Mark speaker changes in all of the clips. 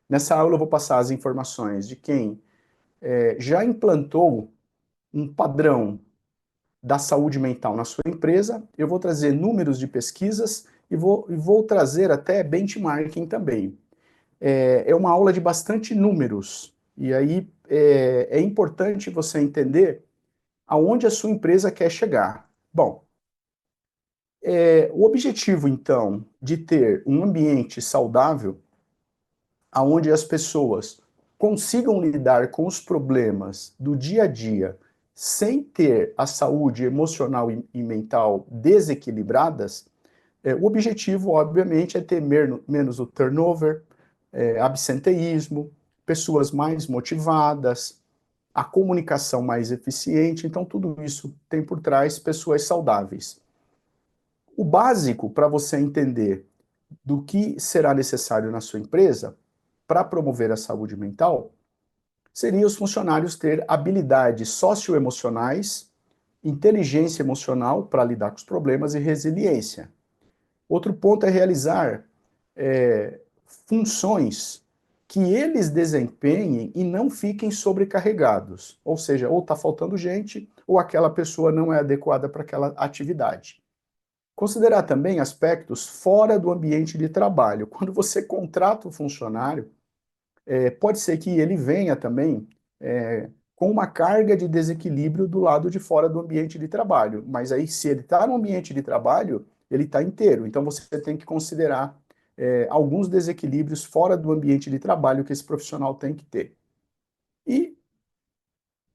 Speaker 1: Nessa aula eu vou passar as informações de quem já implantou um padrão da saúde mental na sua empresa, eu vou trazer números de pesquisas e vou trazer até benchmarking também. É uma aula de bastante números, e aí é importante você entender aonde a sua empresa quer chegar. Bom, o objetivo, então, de ter um ambiente saudável, onde as pessoas consigam lidar com os problemas do dia a dia sem ter a saúde emocional e mental desequilibradas, o objetivo, obviamente, é ter menos o turnover, absenteísmo, pessoas mais motivadas, a comunicação mais eficiente. Então, tudo isso tem por trás pessoas saudáveis. O básico para você entender do que será necessário na sua empresa para promover a saúde mental seria os funcionários ter habilidades socioemocionais, inteligência emocional para lidar com os problemas e resiliência. Outro ponto é realizar funções que eles desempenhem e não fiquem sobrecarregados. Ou seja, ou está faltando gente, ou aquela pessoa não é adequada para aquela atividade. Considerar também aspectos fora do ambiente de trabalho. Quando você contrata um funcionário, pode ser que ele venha também com uma carga de desequilíbrio do lado de fora do ambiente de trabalho. Mas aí, se ele está no ambiente de trabalho, ele está inteiro. Então, você tem que considerar alguns desequilíbrios fora do ambiente de trabalho que esse profissional tem que ter. E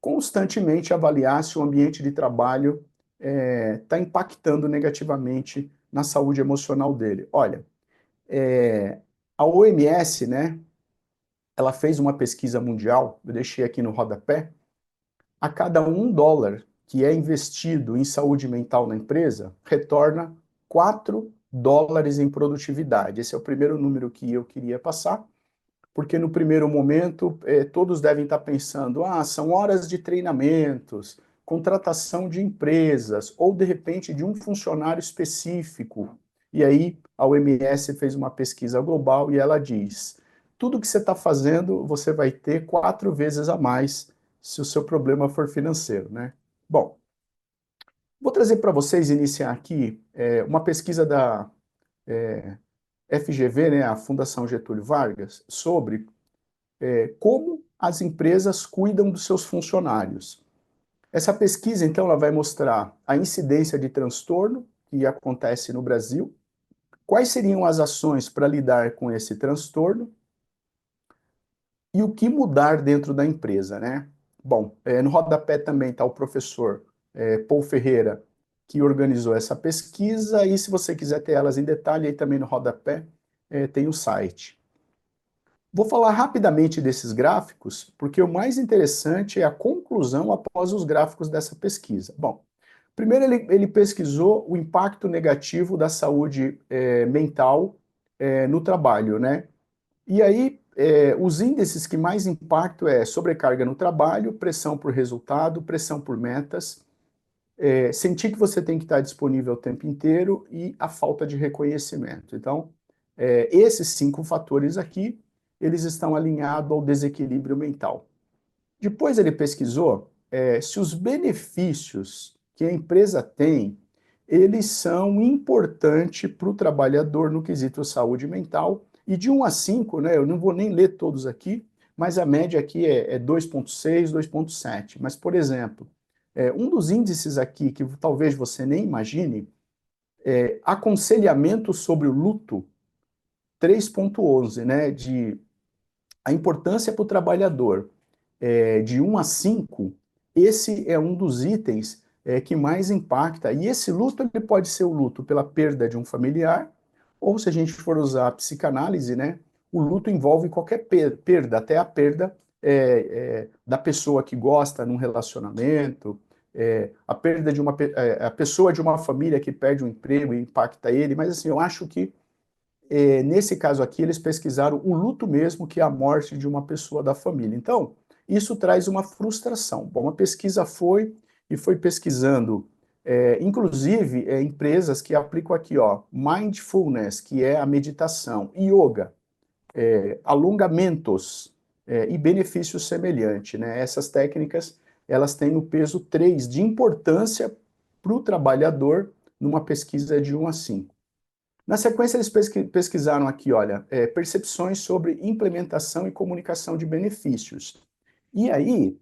Speaker 1: constantemente avaliar se o ambiente de trabalho está impactando negativamente na saúde emocional dele. Olha, a OMS, né, ela fez uma pesquisa mundial, eu deixei aqui no rodapé, a cada $1 que é investido em saúde mental na empresa, retorna $4 em produtividade. Esse é o primeiro número que eu queria passar, porque no primeiro momento todos devem estar pensando, são horas de treinamentos, contratação de empresas, ou de repente de um funcionário específico. E aí a OMS fez uma pesquisa global e ela diz, tudo que você está fazendo, você vai ter 4 vezes a mais se o seu problema for financeiro, né? Bom, vou trazer para vocês iniciar aqui uma pesquisa da FGV, né, a Fundação Getúlio Vargas, sobre como as empresas cuidam dos seus funcionários. Essa pesquisa, então, ela vai mostrar a incidência de transtorno que acontece no Brasil, quais seriam as ações para lidar com esse transtorno e o que mudar dentro da empresa, né? Bom, no rodapé também está o professor Paul Ferreira, que organizou essa pesquisa, e se você quiser ter elas em detalhe, aí também no rodapé tem o site. Vou falar rapidamente desses gráficos, porque o mais interessante é a conclusão após os gráficos dessa pesquisa. Bom, primeiro ele pesquisou o impacto negativo da saúde mental no trabalho, né? E aí, os índices que mais impactam é sobrecarga no trabalho, pressão por resultado, pressão por metas, sentir que você tem que estar disponível o tempo inteiro e a falta de reconhecimento. Então, esses 5 fatores aqui, eles estão alinhados ao desequilíbrio mental. Depois ele pesquisou se os benefícios que a empresa tem, eles são importantes para o trabalhador no quesito saúde mental, e de 1 a 5, né, eu não vou nem ler todos aqui, mas a média aqui é 2,6, 2,7. Mas, por exemplo, um dos índices aqui que talvez você nem imagine, aconselhamento sobre o luto, 3,11, né, de a importância para o trabalhador de 1 a 5, esse é um dos itens que mais impacta. E esse luto ele pode ser o luto pela perda de um familiar, ou se a gente for usar a psicanálise, né, o luto envolve qualquer perda, até a perda da pessoa que gosta num relacionamento, a perda de a pessoa de uma família que perde um emprego e impacta ele. Mas assim, eu acho que nesse caso aqui, eles pesquisaram o luto mesmo, que é a morte de uma pessoa da família. Então, isso traz uma frustração. Bom, a pesquisa foi pesquisando, inclusive, empresas que aplicam aqui, ó, mindfulness, que é a meditação, yoga. alongamentos e benefícios semelhantes, né? Essas técnicas, elas têm o peso 3 de importância para o trabalhador numa pesquisa de 1 a 5. Na sequência, eles pesquisaram aqui, olha, percepções sobre implementação e comunicação de benefícios. E aí,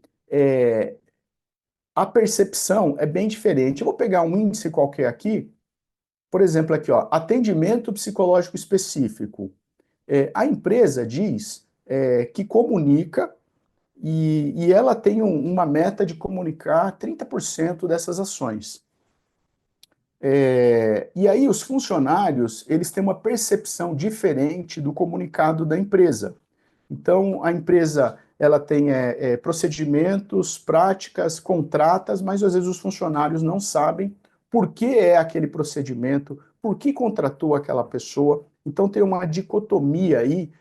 Speaker 1: a percepção é bem diferente. Eu vou pegar um índice qualquer aqui, por exemplo, aqui, ó, atendimento psicológico específico. A empresa diz que comunica e ela tem uma meta de comunicar 30% dessas ações. E aí os funcionários, eles têm uma percepção diferente do comunicado da empresa. Então, a empresa, ela tem procedimentos, práticas, contratas, mas às vezes os funcionários não sabem por que é aquele procedimento, por que contratou aquela pessoa. Então, tem uma dicotomia aí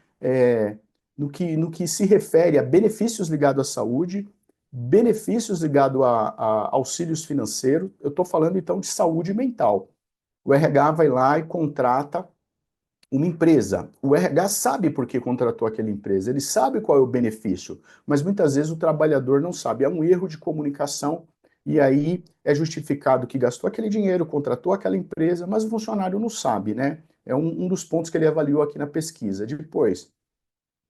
Speaker 1: no que se refere a benefícios ligados à saúde, benefícios ligados a auxílios financeiros. Eu estou falando, então, de saúde mental. O RH vai lá e contrata uma empresa. O RH sabe por que contratou aquela empresa, ele sabe qual é o benefício, mas muitas vezes o trabalhador não sabe. É um erro de comunicação e aí é justificado que gastou aquele dinheiro, contratou aquela empresa, mas o funcionário não sabe, né? É um dos pontos que ele avaliou aqui na pesquisa. Depois,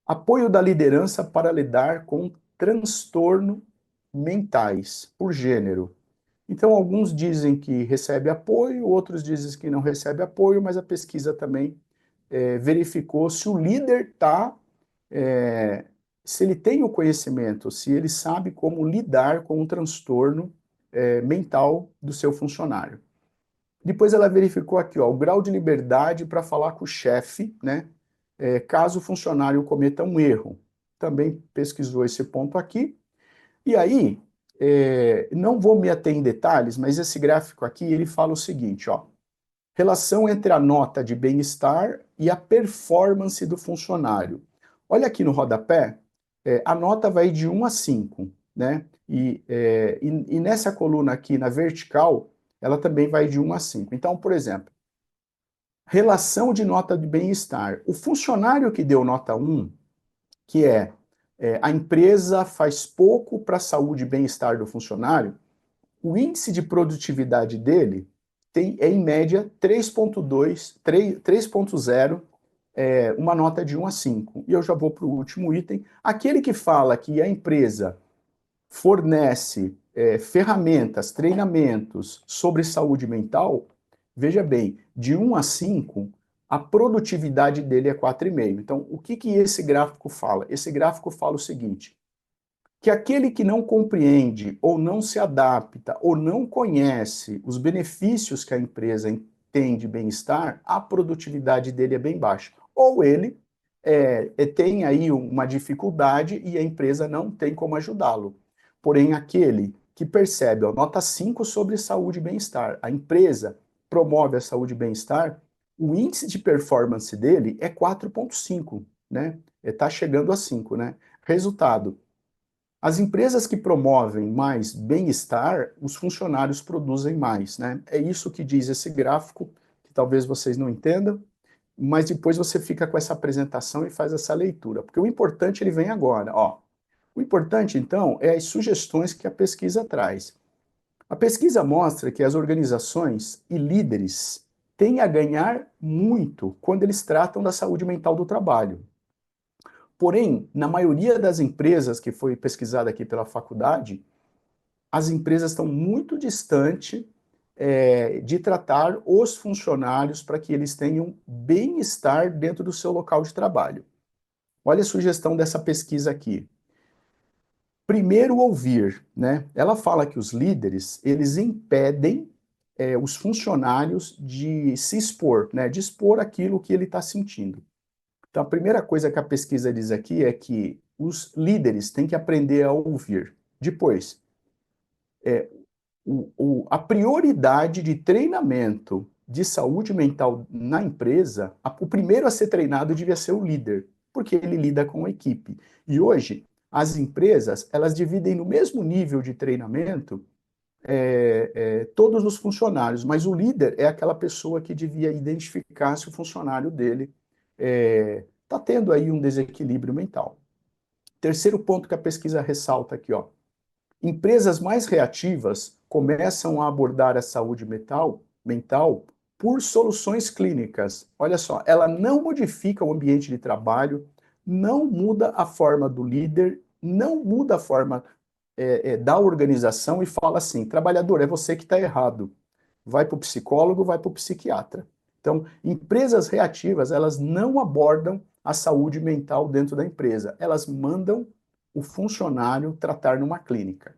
Speaker 1: apoio da liderança para lidar com transtorno mentais por gênero. Então, alguns dizem que recebe apoio, outros dizem que não recebe apoio, mas a pesquisa também verificou se o líder está, se ele tem o conhecimento, se ele sabe como lidar com um transtorno mental do seu funcionário. Depois ela verificou aqui, ó, o grau de liberdade para falar com o chefe, né, caso o funcionário cometa um erro. Também pesquisou esse ponto aqui. E aí, não vou me ater em detalhes, mas esse gráfico aqui, ele fala o seguinte, ó, relação entre a nota de bem-estar e a performance do funcionário. Olha aqui no rodapé, a nota vai de 1 a 5, né? E nessa coluna aqui, na vertical, ela também vai de 1 a 5. Então, por exemplo, relação de nota de bem-estar. O funcionário que deu nota 1, que a empresa faz pouco para a saúde e bem-estar do funcionário, o índice de produtividade dele em média 3,2, 3,0, uma nota de 1 a 5. E eu já vou para o último item. Aquele que fala que a empresa fornece ferramentas, treinamentos sobre saúde mental, veja bem, de 1 a 5, a produtividade dele é 4,5. Então, o que esse gráfico fala? Esse gráfico fala o seguinte, que aquele que não compreende, ou não se adapta, ou não conhece os benefícios que a empresa tem de bem-estar, a produtividade dele é bem baixa. Ou ele tem aí uma dificuldade e a empresa não tem como ajudá-lo. Porém, aquele que percebe, ó, nota 5 sobre saúde e bem-estar, a empresa promove a saúde e bem-estar, o índice de performance dele é 4,5, né? Está chegando a 5, né? Resultado, as empresas que promovem mais bem-estar, os funcionários produzem mais, né? É isso que diz esse gráfico, que talvez vocês não entendam, mas depois você fica com essa apresentação e faz essa leitura, porque o importante ele vem agora, ó. O importante, então, é as sugestões que a pesquisa traz. A pesquisa mostra que as organizações e líderes têm a ganhar muito quando eles tratam da saúde mental do trabalho. Porém, na maioria das empresas que foi pesquisada aqui pela faculdade, as empresas estão muito distantes de tratar os funcionários para que eles tenham bem-estar dentro do seu local de trabalho. Olha a sugestão dessa pesquisa aqui. Primeiro ouvir, né? Ela fala que os líderes, eles impedem os funcionários de se expor, né? De expor aquilo que ele está sentindo. Então, a primeira coisa que a pesquisa diz aqui é que os líderes têm que aprender a ouvir. Depois, a prioridade de treinamento de saúde mental na empresa, o primeiro a ser treinado devia ser o líder, porque ele lida com a equipe. E hoje, as empresas, elas dividem no mesmo nível de treinamento todos os funcionários, mas o líder é aquela pessoa que devia identificar se o funcionário dele está tendo aí um desequilíbrio mental. Terceiro ponto que a pesquisa ressalta aqui, ó. Empresas mais reativas começam a abordar a saúde mental por soluções clínicas. Olha só, ela não modifica o ambiente de trabalho, não muda a forma do líder, não muda a forma da organização e fala assim: trabalhador, é você que está errado. Vai para o psicólogo, vai para o psiquiatra. Então, empresas reativas, elas não abordam a saúde mental dentro da empresa, elas mandam o funcionário tratar numa clínica.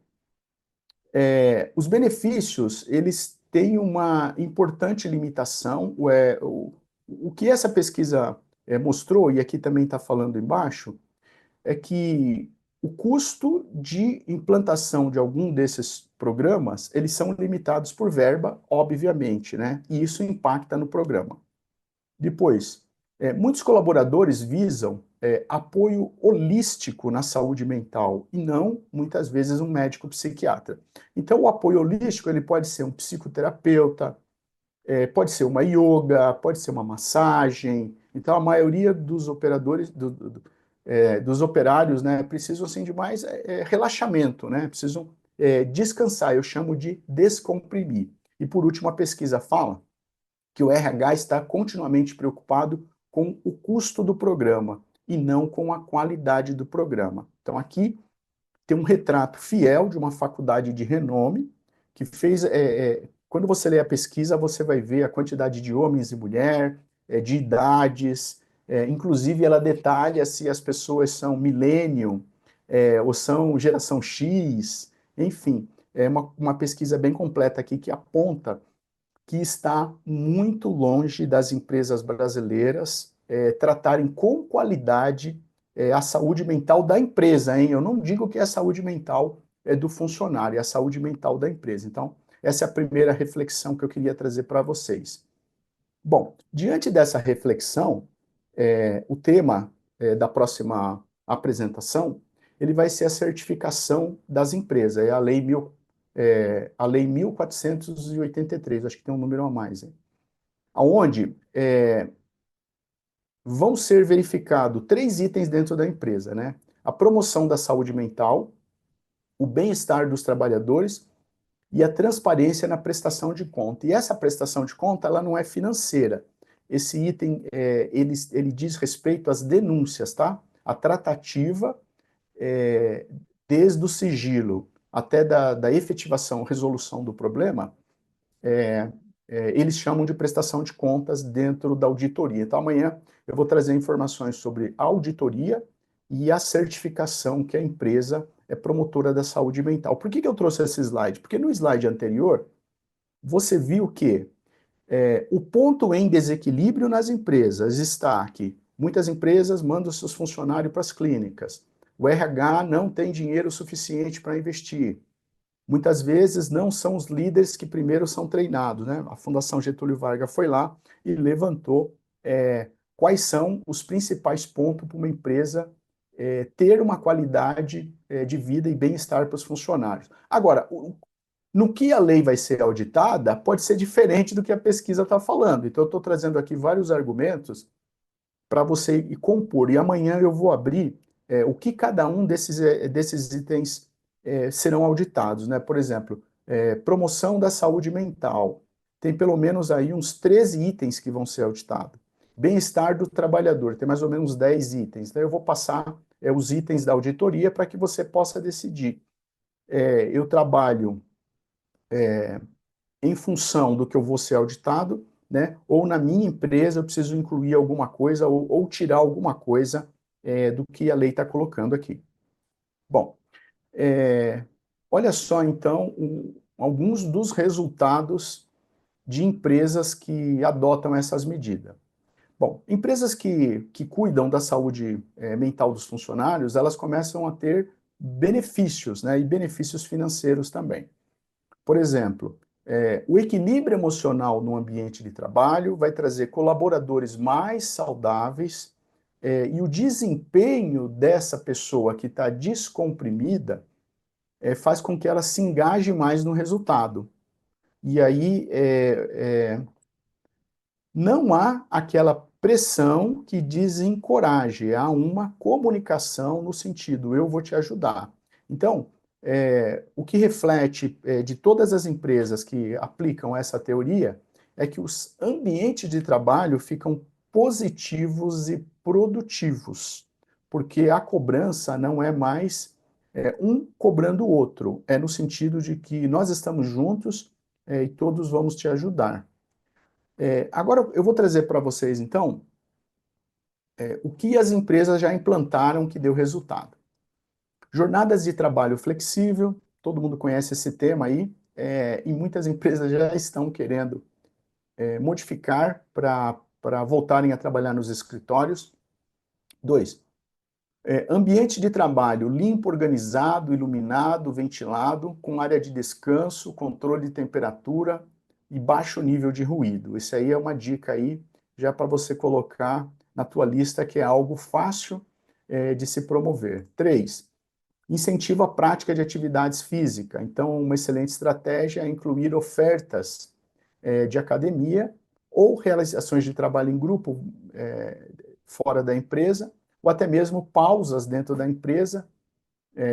Speaker 1: Os benefícios, eles têm uma importante limitação. O que essa pesquisa mostrou, e aqui também está falando embaixo, é que o custo de implantação de algum desses programas, eles são limitados por verba, obviamente, né? E isso impacta no programa. Depois, muitos colaboradores visam apoio holístico na saúde mental e não, muitas vezes, um médico psiquiatra. Então, o apoio holístico ele pode ser um psicoterapeuta, pode ser uma yoga, pode ser uma massagem. Então, a maioria dos operadores, dos operários, né, precisam assim, de mais relaxamento, né? Precisam descansar. Eu chamo de descomprimir. E, por último, a pesquisa fala que o RH está continuamente preocupado com o custo do programa e não com a qualidade do programa. Então, aqui tem um retrato fiel de uma faculdade de renome que fez. Quando você lê a pesquisa, você vai ver a quantidade de homens e mulheres, de idades, inclusive ela detalha se as pessoas são millennium, ou são geração X, enfim, é uma pesquisa bem completa aqui que aponta que está muito longe das empresas brasileiras tratarem com qualidade a saúde mental da empresa, hein? Eu não digo que é a saúde mental do funcionário, é a saúde mental da empresa. Então, essa é a primeira reflexão que eu queria trazer para vocês. Bom, diante dessa reflexão, o tema da próxima apresentação, ele vai ser a certificação das empresas, é a lei 1483, acho que tem um número a mais, hein? Onde vão ser verificados 3 itens dentro da empresa, né? A promoção da saúde mental, o bem-estar dos trabalhadores e a transparência na prestação de conta. E essa prestação de conta, ela não é financeira. Esse item, ele diz respeito às denúncias, tá? A tratativa, desde o sigilo até da efetivação, resolução do problema, eles chamam de prestação de contas dentro da auditoria. Então, amanhã eu vou trazer informações sobre a auditoria e a certificação que a empresa é promotora da saúde mental. Por que eu trouxe esse slide? Porque no slide anterior, você viu que o ponto em desequilíbrio nas empresas está que muitas empresas mandam seus funcionários para as clínicas. O RH não tem dinheiro suficiente para investir. Muitas vezes não são os líderes que primeiro são treinados, né? A Fundação Getúlio Vargas foi lá e levantou quais são os principais pontos para uma empresa ter uma qualidade de vida e bem-estar para os funcionários. Agora, no que a lei vai ser auditada, pode ser diferente do que a pesquisa está falando. Então, eu estou trazendo aqui vários argumentos para você compor. E amanhã eu vou abrir o que cada um desses itens serão auditados, né? Por exemplo, promoção da saúde mental. Tem pelo menos aí uns 13 itens que vão ser auditados. Bem-estar do trabalhador, tem mais ou menos 10 itens. Então, eu vou passar os itens da auditoria para que você possa decidir. Eu trabalho em função do que eu vou ser auditado, né? Ou na minha empresa eu preciso incluir alguma coisa ou tirar alguma coisa do que a lei está colocando aqui. Bom, olha só então alguns dos resultados de empresas que adotam essas medidas. Bom, empresas que cuidam da saúde mental dos funcionários, elas começam a ter benefícios, né? E benefícios financeiros também. Por exemplo, o equilíbrio emocional no ambiente de trabalho vai trazer colaboradores mais saudáveis, e o desempenho dessa pessoa que está descomprimida faz com que ela se engaje mais no resultado. E aí não há aquela pressão que desencoraje a uma comunicação no sentido, eu vou te ajudar. Então, o que reflete de todas as empresas que aplicam essa teoria é que os ambientes de trabalho ficam positivos e produtivos, porque a cobrança não é mais um cobrando o outro, é no sentido de que nós estamos juntos e todos vamos te ajudar. Agora eu vou trazer para vocês, então, o que as empresas já implantaram que deu resultado. Jornadas de trabalho flexível, todo mundo conhece esse tema aí, e muitas empresas já estão querendo modificar para voltarem a trabalhar nos escritórios. 2, ambiente de trabalho limpo, organizado, iluminado, ventilado, com área de descanso, controle de temperatura e baixo nível de ruído. Isso aí é uma dica aí, já para você colocar na tua lista, que é algo fácil de se promover. 3, incentiva a prática de atividades físicas. Então, uma excelente estratégia é incluir ofertas de academia ou realizações de trabalho em grupo fora da empresa, ou até mesmo pausas dentro da empresa.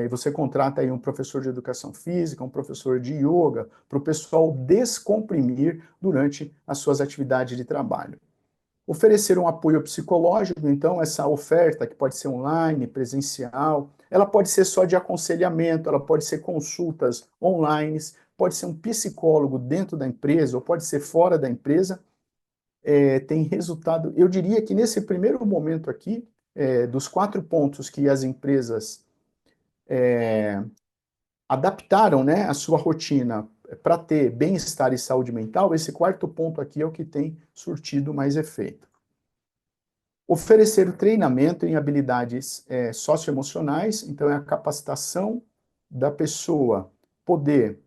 Speaker 1: Você contrata aí um professor de educação física, um professor de yoga, para o pessoal descomprimir durante as suas atividades de trabalho. Oferecer um apoio psicológico, então, essa oferta, que pode ser online, presencial, ela pode ser só de aconselhamento, ela pode ser consultas online, pode ser um psicólogo dentro da empresa, ou pode ser fora da empresa, tem resultado. Eu diria que nesse primeiro momento aqui, dos 4 pontos que as empresas adaptaram, né, a sua rotina para ter bem-estar e saúde mental, esse quarto ponto aqui é o que tem surtido mais efeito. Oferecer o treinamento em habilidades socioemocionais, então é a capacitação da pessoa poder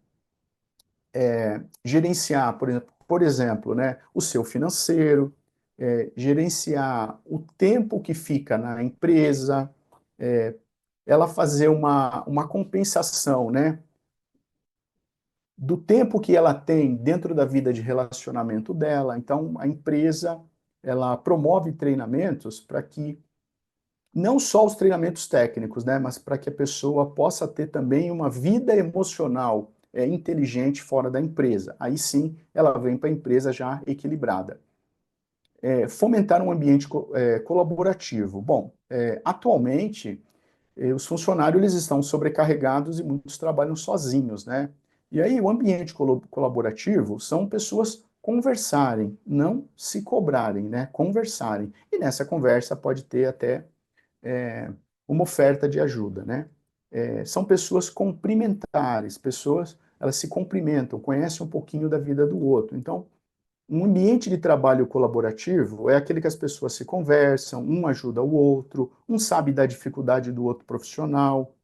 Speaker 1: gerenciar, por exemplo, né, o seu financeiro, gerenciar o tempo que fica na empresa, ela fazer uma compensação, né, do tempo que ela tem dentro da vida de relacionamento dela. Então, a empresa, ela promove treinamentos para que não só os treinamentos técnicos, né, mas para que a pessoa possa ter também uma vida emocional inteligente fora da empresa. Aí sim, ela vem para a empresa já equilibrada. Fomentar um ambiente colaborativo. Bom, atualmente, os funcionários eles estão sobrecarregados e muitos trabalham sozinhos, né? E aí o ambiente colaborativo são pessoas conversarem, não se cobrarem, né? Conversarem. E nessa conversa pode ter até uma oferta de ajuda, né? São pessoas cumprimentares, pessoas, elas se cumprimentam, conhecem um pouquinho da vida do outro. Então, um ambiente de trabalho colaborativo é aquele que as pessoas se conversam, um ajuda o outro, um sabe da dificuldade do outro profissional,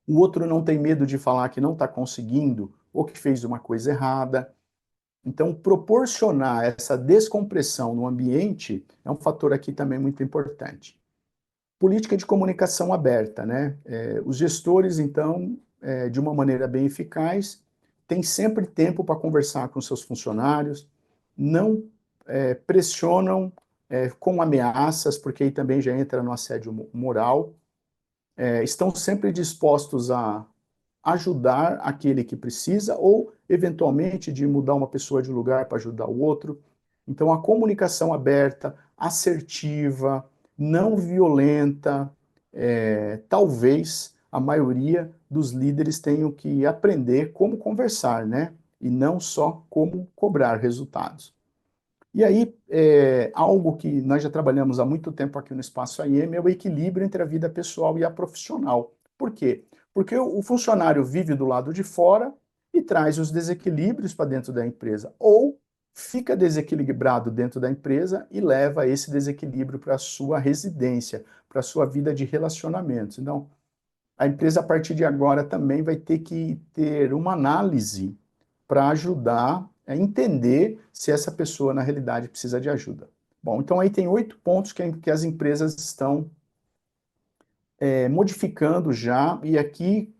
Speaker 1: o outro não tem medo de falar que não está conseguindo ou que fez uma coisa errada. Então, proporcionar essa descompressão no ambiente é um fator aqui também muito importante. Política de comunicação aberta, né? Os gestores, então, de uma maneira bem eficaz, têm sempre tempo para conversar com seus funcionários, não pressionam com ameaças, porque aí também já entra no assédio moral, estão sempre dispostos a ajudar aquele que precisa ou, eventualmente, de mudar uma pessoa de lugar para ajudar o outro. Então, a comunicação aberta, assertiva, não violenta, talvez a maioria dos líderes tenham que aprender como conversar, né? E não só como cobrar resultados. E aí, algo que nós já trabalhamos há muito tempo aqui no Espaço AIM é o equilíbrio entre a vida pessoal e a profissional. Por quê? Porque o funcionário vive do lado de fora e traz os desequilíbrios para dentro da empresa, ou fica desequilibrado dentro da empresa e leva esse desequilíbrio para a sua residência, para a sua vida de relacionamentos. Então, a empresa, a partir de agora, também vai ter que ter uma análise para ajudar a entender se essa pessoa, na realidade, precisa de ajuda. Bom, então aí tem 8 pontos que as empresas estão modificando já, e aqui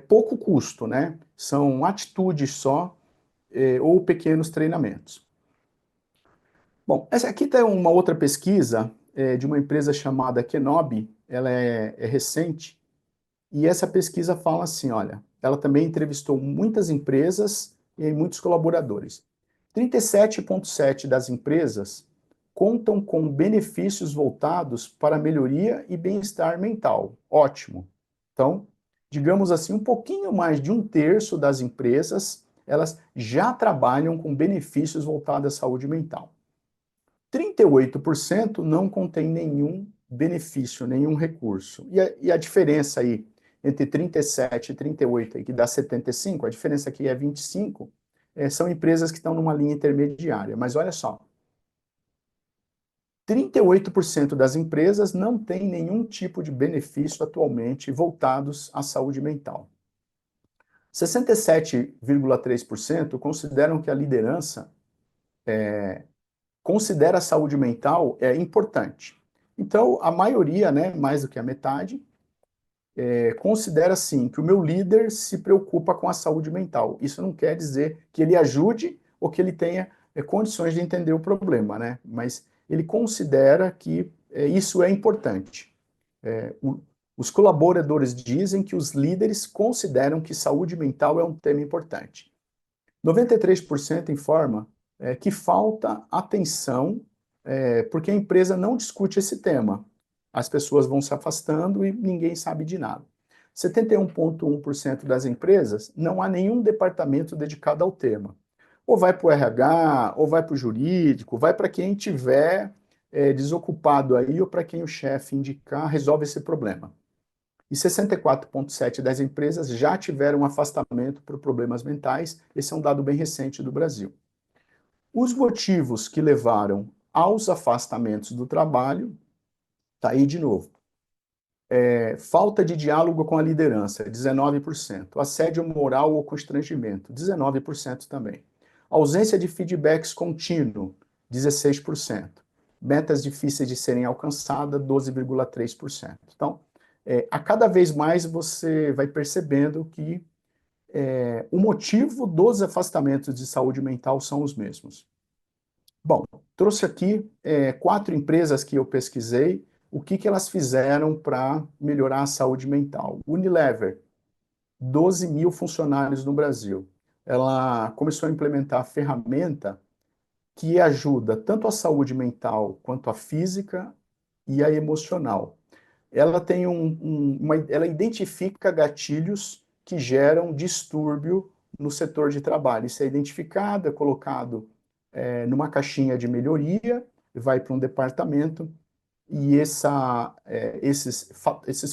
Speaker 1: pouco custo, né? São atitudes só ou pequenos treinamentos. Bom, essa aqui tem uma outra pesquisa de uma empresa chamada Kenobi, ela é recente, e essa pesquisa fala assim, olha, ela também entrevistou muitas empresas e muitos colaboradores. 37,7% das empresas contam com benefícios voltados para melhoria e bem-estar mental. Ótimo. Então, digamos assim, um pouquinho mais de um terço das empresas, elas já trabalham com benefícios voltados à saúde mental. 38% não contém nenhum benefício, nenhum recurso. E a diferença aí entre 37 e 38, aí, que dá 75, a diferença aqui é 25, são empresas que estão numa linha intermediária. Mas olha só, 38% das empresas não têm nenhum tipo de benefício atualmente voltados à saúde mental. 67,3% consideram que a liderança considera a saúde mental importante. Então, a maioria, né, mais do que a metade, considera sim que o meu líder se preocupa com a saúde mental. Isso não quer dizer que ele ajude ou que ele tenha condições de entender o problema, né? Mas ele considera que isso é importante. Os colaboradores dizem que os líderes consideram que saúde mental é um tema importante. 93% informa que falta atenção porque a empresa não discute esse tema. As pessoas vão se afastando e ninguém sabe de nada. 71,1% das empresas não há nenhum departamento dedicado ao tema. Ou vai para o RH, ou vai para o jurídico, vai para quem tiver desocupado aí, ou para quem o chefe indicar, resolve esse problema. E 64,7% das empresas já tiveram afastamento por problemas mentais. Esse é um dado bem recente do Brasil. Os motivos que levaram aos afastamentos do trabalho, tá aí de novo. Falta de diálogo com a liderança, 19%. Assédio moral ou constrangimento, 19% também. Ausência de feedbacks contínuo, 16%. Metas difíceis de serem alcançadas, 12,3%. Então, a cada vez mais você vai percebendo que o motivo dos afastamentos de saúde mental são os mesmos. Bom, trouxe aqui 4 empresas que eu pesquisei, o que elas fizeram para melhorar a saúde mental. Unilever, 12 mil funcionários no Brasil. Ela começou a implementar a ferramenta que ajuda tanto a saúde mental quanto a física e a emocional. Ela tem ela identifica gatilhos que geram distúrbio no setor de trabalho. Isso é identificado, é colocado numa caixinha de melhoria, vai para um departamento, e esses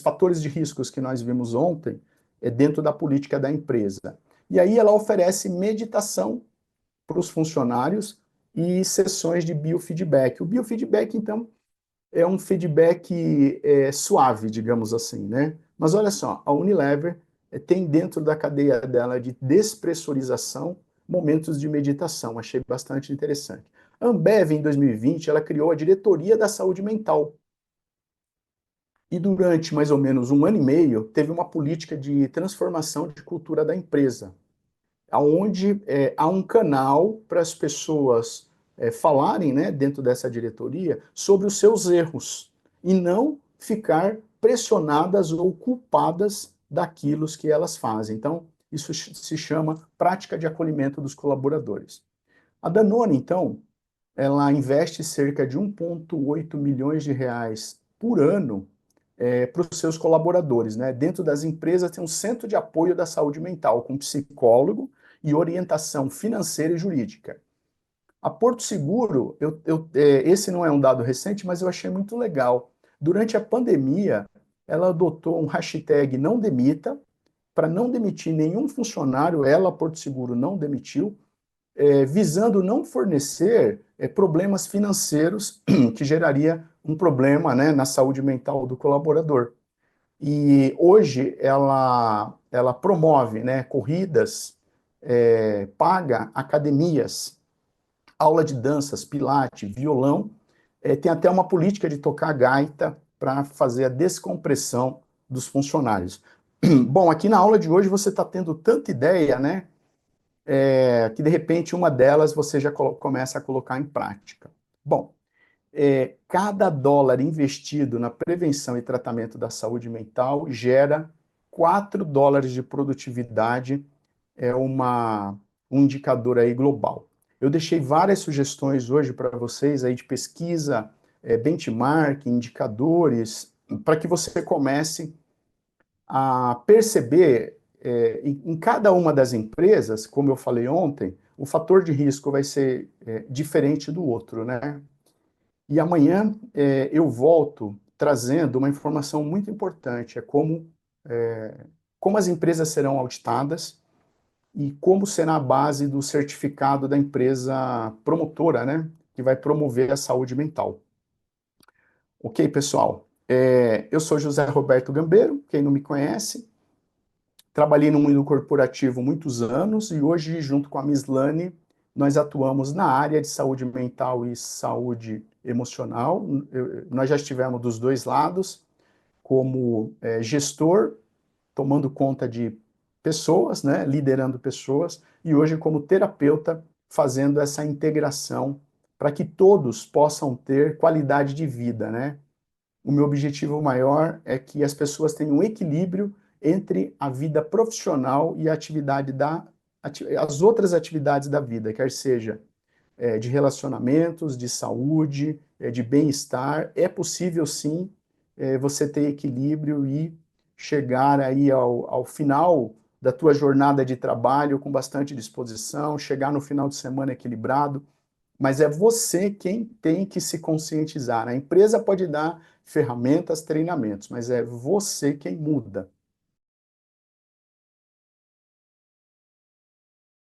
Speaker 1: fatores de riscos que nós vimos ontem é dentro da política da empresa. E aí ela oferece meditação para os funcionários e sessões de biofeedback. O biofeedback, então, é um feedback suave, digamos assim, né? Mas olha só, a Unilever tem dentro da cadeia dela de despressurização momentos de meditação, achei bastante interessante. A Ambev, em 2020, ela criou a Diretoria da Saúde Mental. E durante mais ou menos um ano e meio, teve uma política de transformação de cultura da empresa, onde há um canal para as pessoas falarem, né, dentro dessa diretoria, sobre os seus erros, e não ficar pressionadas ou culpadas daquilo que elas fazem. Então, isso se chama prática de acolhimento dos colaboradores. A Danone, então, ela investe cerca de 1,8 milhões de reais por ano para os seus colaboradores, né? Dentro das empresas tem um centro de apoio da saúde mental, com psicólogo e orientação financeira e jurídica. A Porto Seguro, esse não é um dado recente, mas eu achei muito legal. Durante a pandemia, ela adotou um hashtag não demita, para não demitir nenhum funcionário, ela, Porto Seguro, não demitiu, visando não fornecer problemas financeiros que geraria um problema, né, na saúde mental do colaborador. E hoje ela promove, né, corridas, paga academias, aula de danças, pilates, violão, tem até uma política de tocar gaita para fazer a descompressão dos funcionários. Bom, aqui na aula de hoje você está tendo tanta ideia, né, que de repente uma delas você já começa a colocar em prática. Bom, cada dólar investido na prevenção e tratamento da saúde mental gera 4 dólares de produtividade, um indicador aí global. Eu deixei várias sugestões hoje para vocês aí de pesquisa, benchmark, indicadores, para que você comece a perceber em cada uma das empresas, como eu falei ontem, o fator de risco vai ser diferente do outro, né? E amanhã eu volto trazendo uma informação muito importante, como as empresas serão auditadas e como será a base do certificado da empresa promotora, né, que vai promover a saúde mental. Ok, pessoal? Eu sou José Roberto Gambeiro, quem não me conhece, trabalhei no mundo corporativo muitos anos e hoje, junto com a Mislane, nós atuamos na área de saúde mental e saúde emocional. Nós já estivemos dos dois lados, como gestor, tomando conta de pessoas, né, liderando pessoas, e hoje como terapeuta, fazendo essa integração para que todos possam ter qualidade de vida, né? O meu objetivo maior é que as pessoas tenham um equilíbrio entre a vida profissional e a as outras atividades da vida, quer seja de relacionamentos, de saúde, de bem-estar. É possível, sim, você ter equilíbrio e chegar aí ao final da tua jornada de trabalho com bastante disposição, chegar no final de semana equilibrado, mas é você quem tem que se conscientizar. A empresa pode dar ferramentas, treinamentos, mas é você quem muda.